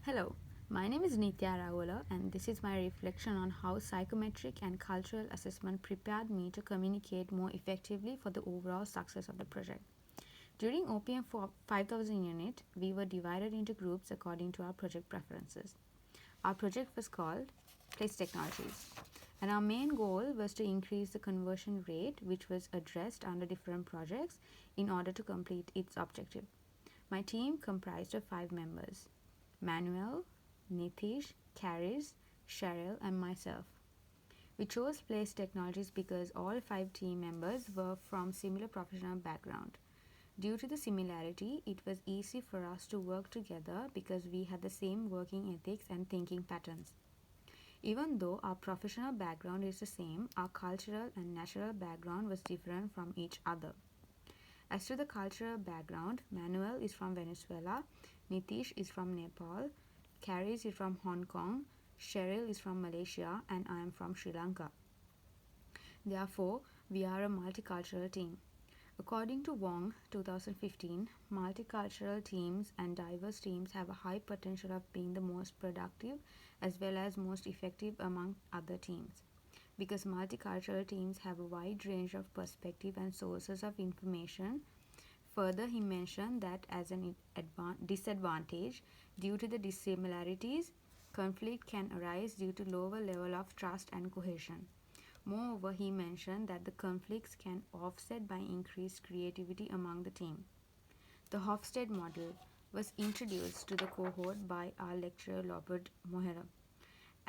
Hello, my name is Nitya Arawwala, and this is my reflection on how psychometric and cultural assessment prepared me to communicate more effectively for the overall success of the project. During OPM 5000 unit, we were divided into groups according to our project preferences. Our project was called Place Technologies, and our main goal was to increase the conversion rate, which was addressed under different projects in order to complete its objective. My team comprised of 5 members: Manuel, Nitish, Karis, Cheryl, and myself. We chose Place Technologies because all 5 team members were from similar professional background. Due to the similarity, it was easy for us to work together because we had the same working ethics and thinking patterns. Even though our professional background is the same, our cultural and natural background was different from each other. As to the cultural background, Manuel is from Venezuela, Nitish is from Nepal, Karis is from Hong Kong, Cheryl is from Malaysia, and I am from Sri Lanka. Therefore, we are a multicultural team. According to Wong 2015, multicultural teams and diverse teams have a high potential of being the most productive as well as most effective among other teams. Because multicultural teams have a wide range of perspective and sources of information. Further, he mentioned that as an disadvantage, due to the dissimilarities, conflict can arise due to lower level of trust and cohesion. Moreover, he mentioned that the conflicts can offset by increased creativity among the team. The Hofstede model was introduced to the cohort by our lecturer Robert Mohera.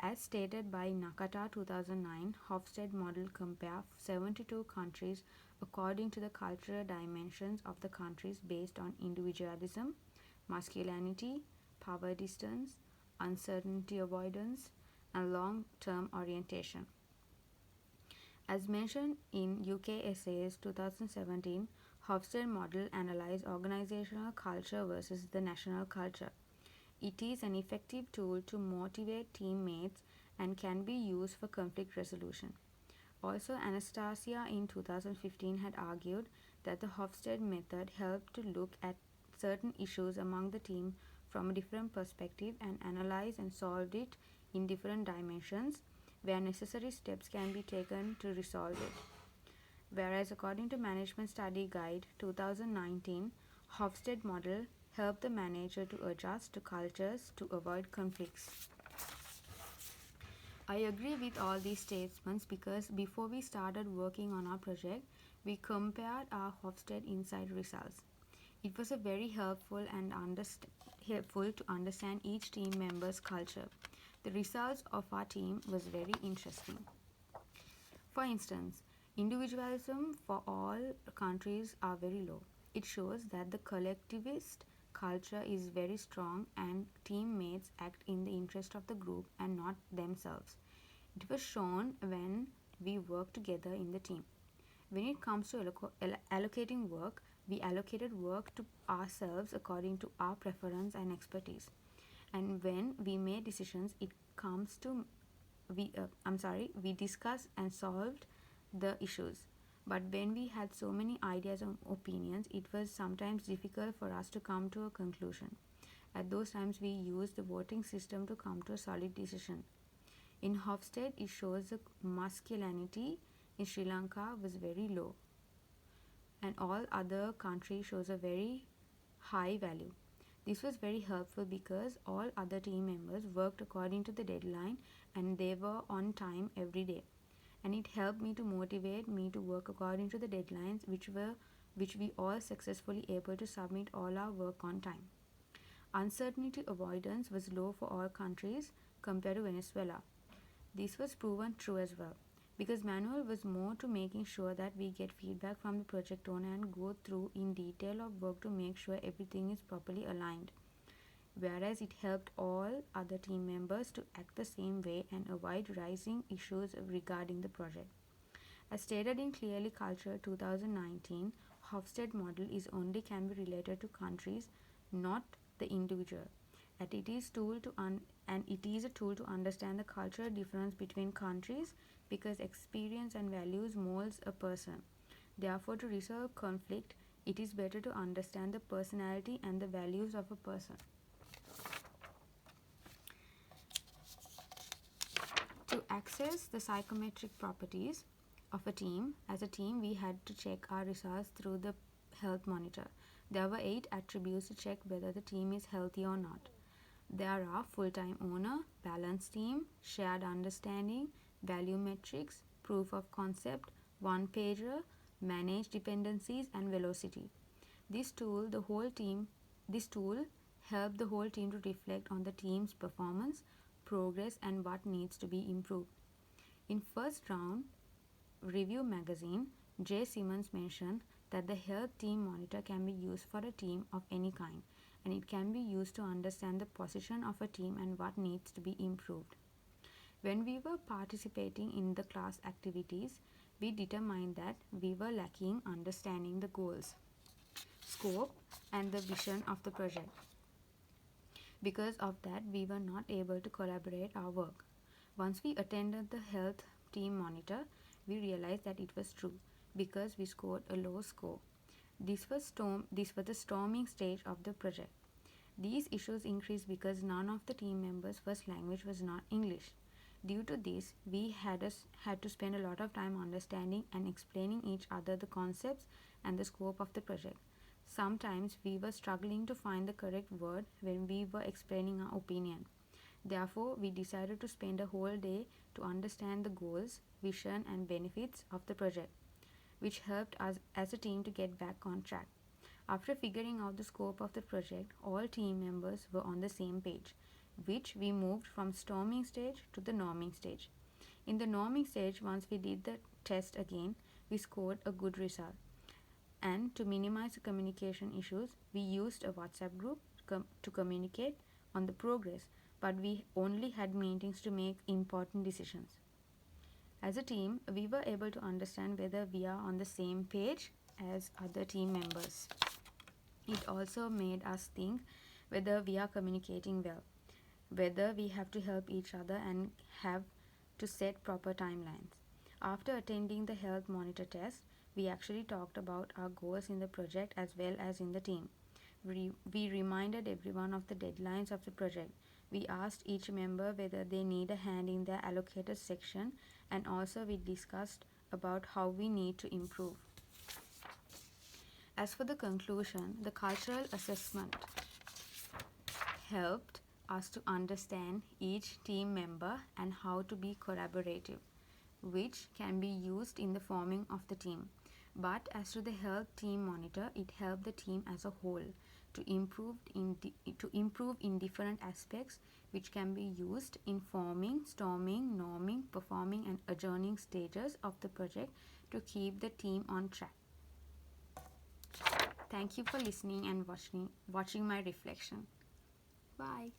As stated by Nakata 2009, Hofstede model compares 72 countries according to the cultural dimensions of the countries based on individualism, masculinity, power distance, uncertainty avoidance, and long-term orientation. As mentioned in UK Essays 2017, Hofstede model analyzed organizational culture versus the national culture. It is an effective tool to motivate teammates and can be used for conflict resolution. Also, Anastasia in 2015 had argued that the Hofstede method helped to look at certain issues among the team from a different perspective and analyze and solve it in different dimensions where necessary steps can be taken to resolve it. Whereas according to Management Study Guide 2019, Hofstede model helped the manager to adjust to cultures to avoid conflicts. I agree with all these statements because before we started working on our project, we compared our Hofstede Insight results. It was a very helpful to understand each team member's culture. The results of our team was very interesting. For instance, individualism for all countries are very low. It shows that the collectivist culture is very strong and teammates act in the interest of the group and not themselves. It was shown when we work together in the team. When it comes to allocating work, we allocated work to ourselves according to our preference and expertise. And when we made decisions, it comes to we discussed and solved the issues. But when we had so many ideas and opinions, it was sometimes difficult for us to come to a conclusion. At those times, we used the voting system to come to a solid decision. In Hofstede, it shows the masculinity in Sri Lanka was very low, and all other countries shows a very high value. This was very helpful because all other team members worked according to the deadline and they were on time every day. And it helped me to motivate me to work according to the deadlines which we all successfully able to submit all our work on time. Uncertainty avoidance was low for all countries compared to Venezuela. This was proven true as well because Manuel was more to making sure that we get feedback from the project owner and go through in detail of work to make sure everything is properly aligned. Whereas it helped all other team members to act the same way and avoid rising issues regarding the project. As stated in Clearly Culture 2019, Hofstede model is only can be related to countries, not the individual. And it is a tool to understand the cultural difference between countries because experience and values molds a person. Therefore, to resolve conflict, it is better to understand the personality and the values of a person. access the psychometric properties of a team, as a team we had to check our results through the health monitor. There were 8 attributes to check whether the team is healthy or not. There are full-time owner, balanced team, shared understanding, value metrics, proof of concept, one-pager, manage dependencies, and velocity. This tool helped the whole team to reflect on the team's performance, progress, and what needs to be improved. In first round review magazine, J. Simmons mentioned that the health team monitor can be used for a team of any kind, and it can be used to understand the position of a team and what needs to be improved. When we were participating in the class activities, we determined that we were lacking understanding the goals, scope, and the vision of the project. Because of that, we were not able to collaborate our work. Once we attended the health team monitor, we realized that it was true because we scored a low score. This was the storming stage of the project. These issues increased because none of the team members' first language was not English. Due to this, we had to spend a lot of time understanding and explaining each other the concepts and the scope of the project. Sometimes we were struggling to find the correct word when we were explaining our opinion. Therefore, we decided to spend a whole day to understand the goals, vision, and benefits of the project, which helped us as a team to get back on track. After figuring out the scope of the project, all team members were on the same page, which we moved from storming stage to the norming stage. In the norming stage, once we did the test again, we scored a good result. And to minimize the communication issues, we used a WhatsApp group to communicate on the progress, but we only had meetings to make important decisions. As a team, we were able to understand whether we are on the same page as other team members. It also made us think whether we are communicating well, whether we have to help each other and have to set proper timelines. After attending the health monitor test, we actually talked about our goals in the project as well as in the team. We reminded everyone of the deadlines of the project. We asked each member whether they need a hand in their allocated section, and also we discussed about how we need to improve. As for the conclusion, the cultural assessment helped us to understand each team member and how to be collaborative, which can be used in the forming of the team. But as to the health team monitor, it helped the team as a whole to improve in different aspects, which can be used in forming, storming, norming, performing, and adjourning stages of the project to keep the team on track. Thank you for listening and watching my reflection. Bye.